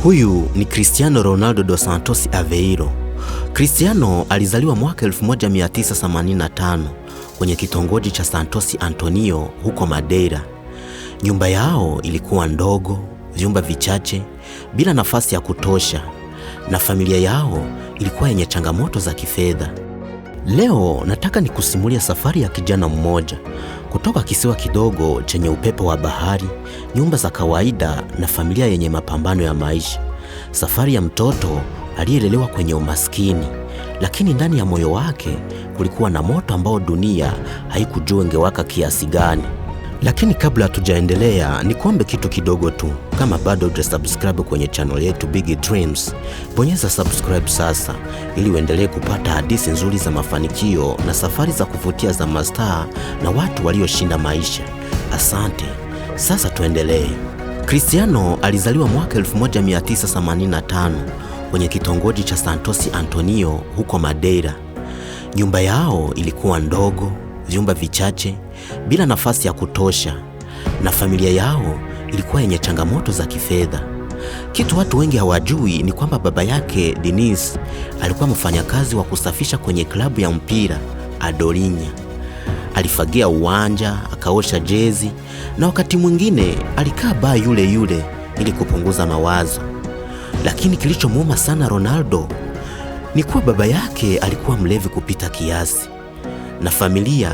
Huyu ni Cristiano Ronaldo dos Santos Aveiro. Cristiano alizaliwa mwaka 1985 kwenye kitongoji cha Santos Antonio huko Madeira. Nyumba yao ilikuwa ndogo, vyumba vichache, bila nafasi ya kutosha, na familia yao ilikuwa yenye changamoto za kifedha. Leo nataka nikusimulia safari ya kijana mmoja kutoka kisiwa kidogo chenye upepo wa bahari, nyumba za kawaida na familia yenye mapambano ya maisha. Safari ya mtoto aliyelelewa kwenye umaskini, lakini ndani ya moyo wake kulikuwa na moto ambao dunia haikujua ungewaka kiasi gani. Lakini kabla hatujaendelea, nikuombe kitu kidogo tu. Kama bado hujasubscribe kwenye channel yetu Big Dreams, bonyeza subscribe sasa ili uendelee kupata hadithi nzuri za mafanikio na safari za kuvutia za mastaa na watu walioshinda maisha. Asante. Sasa tuendelee. Cristiano alizaliwa mwaka 1985 kwenye kitongoji cha Santos Antonio huko Madeira. Nyumba yao ilikuwa ndogo, vyumba vichache, bila nafasi ya kutosha, na familia yao ilikuwa yenye changamoto za kifedha. Kitu watu wengi hawajui ni kwamba baba yake Denis alikuwa mfanyakazi wa kusafisha kwenye klabu ya mpira Adorinha. Alifagia uwanja, akaosha jezi, na wakati mwingine alikaa baa yule yule ili kupunguza mawazo. Lakini kilichomuuma sana Ronaldo ni kuwa baba yake alikuwa mlevi kupita kiasi, na familia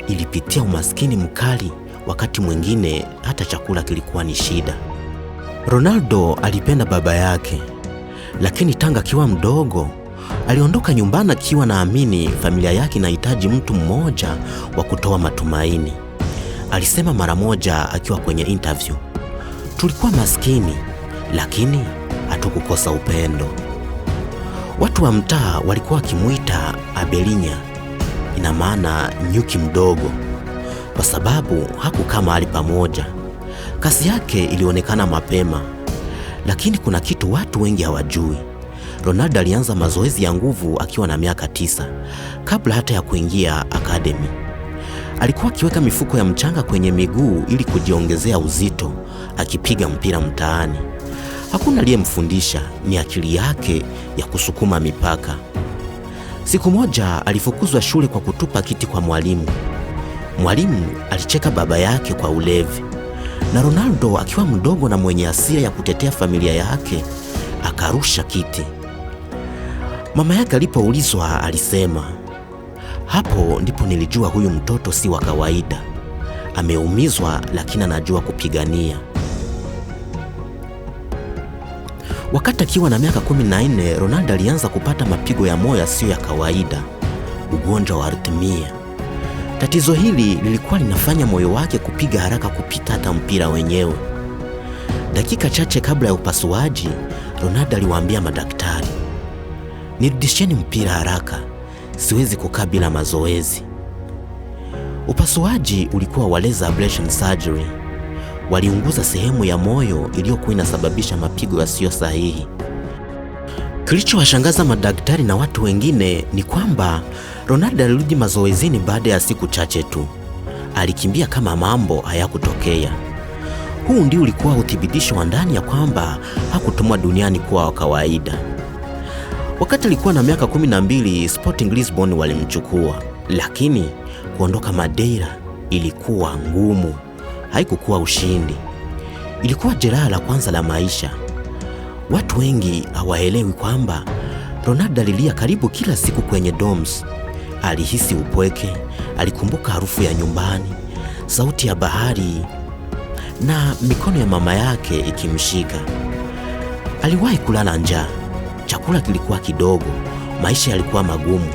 ilipitia umaskini mkali. Wakati mwingine hata chakula kilikuwa ni shida. Ronaldo alipenda baba yake, lakini tanga akiwa mdogo aliondoka nyumbani akiwa naamini familia yake inahitaji mtu mmoja wa kutoa matumaini. Alisema mara moja akiwa kwenye interview, tulikuwa maskini lakini hatukukosa upendo. Watu wa mtaa walikuwa wakimuita Abelhinha, ina maana nyuki mdogo, kwa sababu hakukaa mahali pamoja. Kazi yake ilionekana mapema, lakini kuna kitu watu wengi hawajui. Ronaldo alianza mazoezi ya nguvu akiwa na miaka 9, kabla hata ya kuingia academy. Alikuwa akiweka mifuko ya mchanga kwenye miguu ili kujiongezea uzito, akipiga mpira mtaani. Hakuna aliyemfundisha, ni akili yake ya kusukuma mipaka. Siku moja alifukuzwa shule kwa kutupa kiti kwa mwalimu. Mwalimu alicheka baba yake kwa ulevi, na Ronaldo akiwa mdogo na mwenye hasira ya kutetea familia yake akarusha kiti. Mama yake alipoulizwa alisema, hapo ndipo nilijua huyu mtoto si wa kawaida. Ameumizwa lakini anajua kupigania. Wakati akiwa na miaka 14, Ronaldo alianza kupata mapigo ya moyo yasiyo ya kawaida, ugonjwa wa arrhythmia. Tatizo hili lilikuwa linafanya moyo wake kupiga haraka kupita hata mpira wenyewe. Dakika chache kabla ya upasuaji, Ronaldo aliwaambia madaktari, nirudisheni mpira haraka, siwezi kukaa bila mazoezi. Upasuaji ulikuwa wa laser ablation surgery. Waliunguza sehemu ya moyo iliyokuwa inasababisha mapigo yasiyo sahihi. Kilichowashangaza madaktari na watu wengine ni kwamba Ronaldo alirudi mazoezini baada ya siku chache tu. Alikimbia kama mambo hayakutokea. Huu ndio ulikuwa uthibitisho wa ndani ya kwamba hakutumwa duniani kuwa wa kawaida. Wakati alikuwa na miaka 12, Sporting Lisbon walimchukua, lakini kuondoka Madeira ilikuwa ngumu. Haikukuwa ushindi, ilikuwa jeraha la kwanza la maisha. Watu wengi hawaelewi kwamba Ronaldo alilia karibu kila siku kwenye dorms. Alihisi upweke, alikumbuka harufu ya nyumbani, sauti ya bahari na mikono ya mama yake ikimshika. Aliwahi kulala njaa, chakula kilikuwa kidogo, maisha yalikuwa magumu,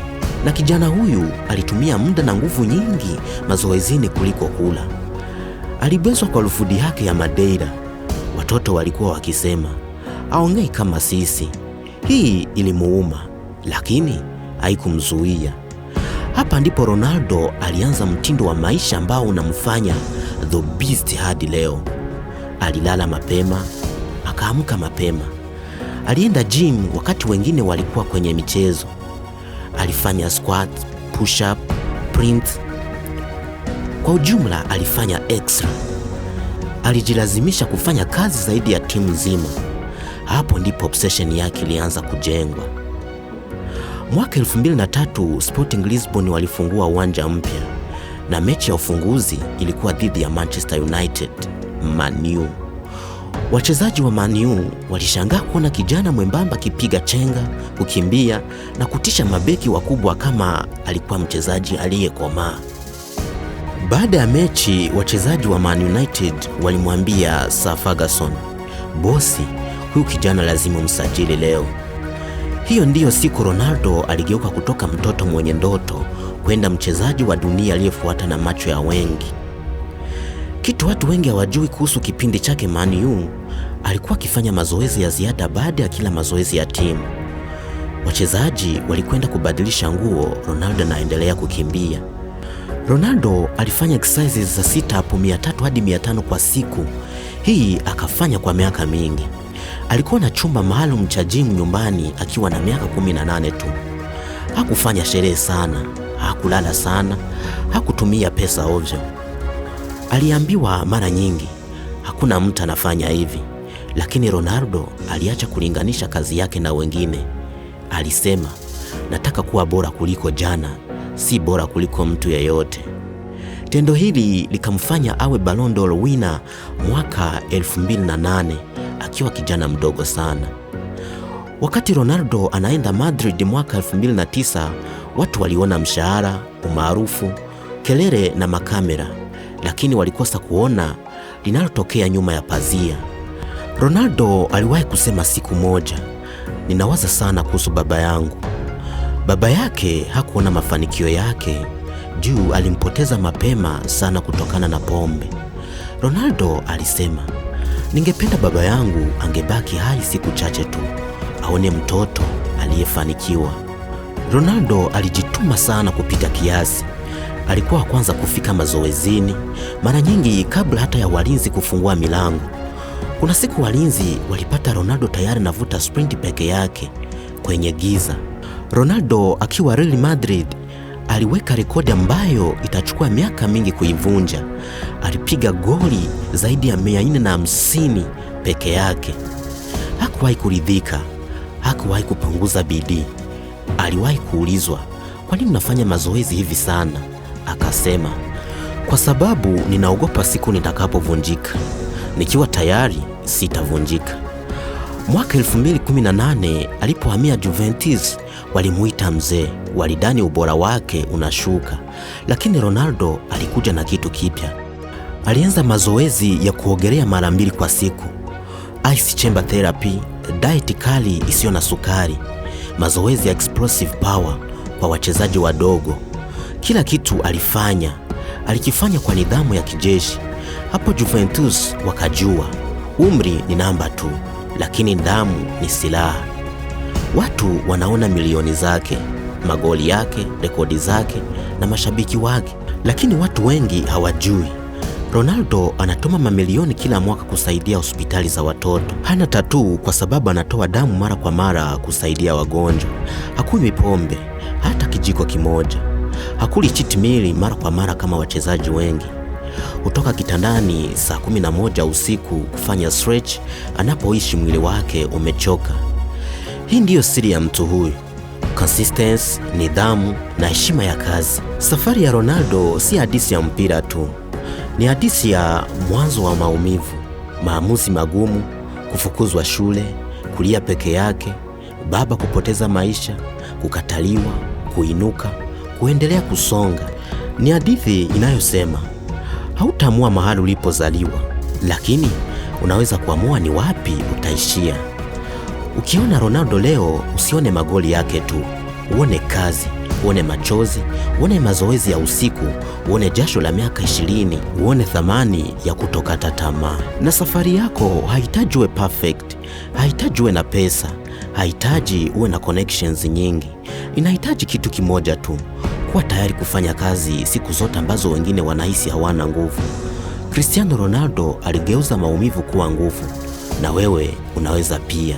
na kijana huyu alitumia muda na nguvu nyingi mazoezini kuliko kula. Alibezwa kwa lufudi yake ya Madeira. Watoto walikuwa wakisema, aongei kama sisi. Hii ilimuuma, lakini haikumzuia. Hapa ndipo Ronaldo alianza mtindo wa maisha ambao unamfanya the beast hadi leo. Alilala mapema, akaamka mapema. Alienda gym wakati wengine walikuwa kwenye michezo. Alifanya squat, push up, sprint. Kwa ujumla alifanya extra. Alijilazimisha kufanya kazi zaidi ya timu nzima. Hapo ndipo obsession yake ilianza kujengwa. Mwaka 2003 Sporting Lisbon walifungua uwanja mpya na mechi ya ufunguzi ilikuwa dhidi ya Manchester United, Man U. Wachezaji wa Man U walishangaa kuona kijana mwembamba kipiga chenga, kukimbia na kutisha mabeki wakubwa kama alikuwa mchezaji aliyekomaa. Baada ya mechi, wachezaji wa Man United walimwambia Sir Ferguson, "Bosi, huyu kijana lazima msajili leo." Hiyo ndiyo siku Ronaldo aligeuka kutoka mtoto mwenye ndoto kwenda mchezaji wa dunia aliyefuata na macho ya wengi. Kitu watu wengi hawajui kuhusu kipindi chake Man U, alikuwa akifanya mazoezi ya ziada baada ya kila mazoezi ya timu. Wachezaji walikwenda kubadilisha nguo, Ronaldo anaendelea kukimbia. Ronaldo alifanya exercises za sit-up 300 hadi 500 kwa siku. Hii akafanya kwa miaka mingi. Alikuwa na chumba maalum cha gym nyumbani akiwa na miaka 18 tu. Hakufanya sherehe sana, hakulala sana, hakutumia pesa ovyo. Aliambiwa mara nyingi, hakuna mtu anafanya hivi, lakini Ronaldo aliacha kulinganisha kazi yake na wengine. Alisema, nataka kuwa bora kuliko jana, si bora kuliko mtu yeyote. Tendo hili likamfanya awe Ballon d'Or winner mwaka 2008 akiwa kijana mdogo sana. Wakati Ronaldo anaenda Madrid mwaka 2009, watu waliona mshahara, umaarufu, kelele na makamera, lakini walikosa kuona linalotokea nyuma ya pazia. Ronaldo aliwahi kusema siku moja, "Ninawaza sana kuhusu baba yangu." Baba yake hakuona mafanikio yake, juu alimpoteza mapema sana kutokana na pombe. Ronaldo alisema, "Ningependa baba yangu angebaki hai siku chache tu, aone mtoto aliyefanikiwa." Ronaldo alijituma sana kupita kiasi. Alikuwa wa kwanza kufika mazoezini, mara nyingi kabla hata ya walinzi kufungua milango. Kuna siku walinzi walipata Ronaldo tayari anavuta sprint peke yake kwenye giza. Ronaldo akiwa Real Madrid aliweka rekodi ambayo itachukua miaka mingi kuivunja. Alipiga goli zaidi ya 450 peke yake. Hakuwahi kuridhika, hakuwahi kupunguza bidii. Aliwahi kuulizwa, "Kwa nini unafanya mazoezi hivi sana?" Akasema, "Kwa sababu ninaogopa siku nitakapovunjika. Nikiwa tayari sitavunjika." Mwaka 2018 alipohamia Juventus, walimuita mzee, walidhani ubora wake unashuka, lakini Ronaldo alikuja na kitu kipya. Alianza mazoezi ya kuogelea mara 2 kwa siku, ice chamber therapy, diet kali isiyo na sukari, mazoezi ya explosive power kwa wachezaji wadogo. Kila kitu alikifanya kwa nidhamu ya kijeshi. Hapo Juventus wakajua, umri ni namba tu, lakini nidhamu ni silaha. Watu wanaona milioni zake, magoli yake, rekodi zake na mashabiki wake, lakini watu wengi hawajui Ronaldo anatuma mamilioni kila mwaka kusaidia hospitali za watoto. Hana tatuu kwa sababu anatoa damu mara kwa mara kusaidia wagonjwa. Hakunywi pombe hata kijiko kimoja. Hakuli cheat meal mara kwa mara kama wachezaji wengi. Hutoka kitandani saa 11 usiku kufanya stretch anapoishi mwili wake umechoka. Hii ndiyo siri ya mtu huyu: consistency, nidhamu na heshima ya kazi. Safari ya Ronaldo si hadithi ya mpira tu. Ni hadithi ya mwanzo wa maumivu, maamuzi magumu, kufukuzwa shule, kulia peke yake, baba kupoteza maisha, kukataliwa, kuinuka, kuendelea kusonga. Ni hadithi inayosema hautaamua mahali ulipozaliwa, lakini unaweza kuamua ni wapi utaishia. Ukiona Ronaldo leo, usione magoli yake tu, uone kazi, uone machozi, uone mazoezi ya usiku, uone jasho la miaka 20, uone thamani ya kutokata tamaa. Na safari yako haihitaji uwe perfect, haihitaji uwe na pesa, haihitaji uwe na connections nyingi. Inahitaji kitu kimoja tu: kuwa tayari kufanya kazi siku zote ambazo wengine wanahisi hawana nguvu. Cristiano Ronaldo aligeuza maumivu kuwa nguvu, na wewe unaweza pia.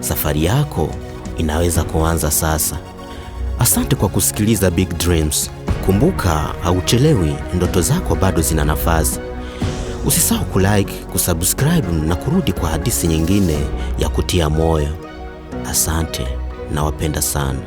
Safari yako inaweza kuanza sasa. Asante kwa kusikiliza Big Dreams. Kumbuka, hauchelewi, ndoto zako bado zina nafasi. Usisahau kulike, kusubscribe na kurudi kwa hadithi nyingine ya kutia moyo. Asante, nawapenda sana.